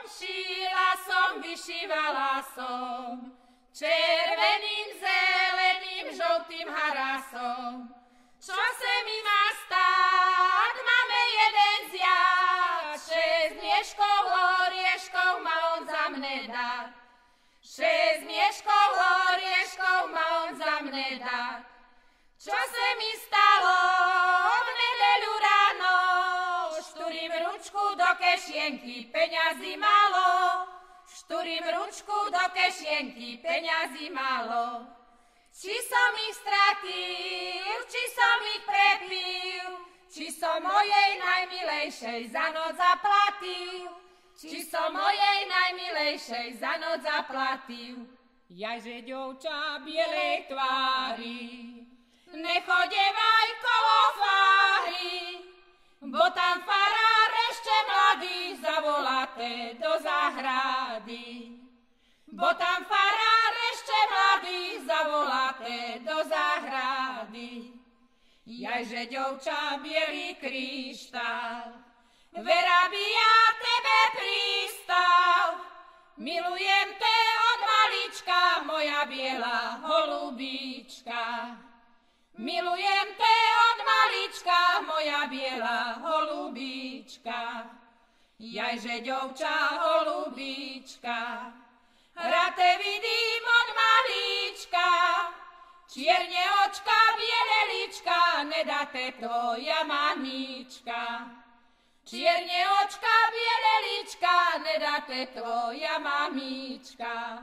šila som, vyšívala som, červeným, zeleným, žltým harasom. Čo sa mi má stáť? Máme jeden zjad, 6 mieškov orieškov má on za mne dať. 6 mieškov orieškov má on za mne dať. Čo sa mi stalo v nedeľu ráno? Štúrim ručku do kešienky, peňazí málo. Štúrim ručku do kešienky, peňazí málo. Či som ich stratil, či som ich prepil, či som mojej najmilejšej za noc zaplatil, či som mojej najmilejšej za noc zaplatil. Jajže ďovča bielej tvári, nechodevaj kolo fáry, bo tam farár ešte mladý zavoláte do záhrady. Bo tam farár ešte mladý zavoláte do záhrady. Jajže ďovča bielý kryštál, verabia tebe prístav. Milujem te od malička, moja biela holubička. Milujem te od malička, moja biela holubička. Jajže ďovča holubička, hrate vidím od malíčka, čierne očka, biele lička, nedáte tvoja mamička. Čierne očka, biele lička, nedáte tvoja mamička.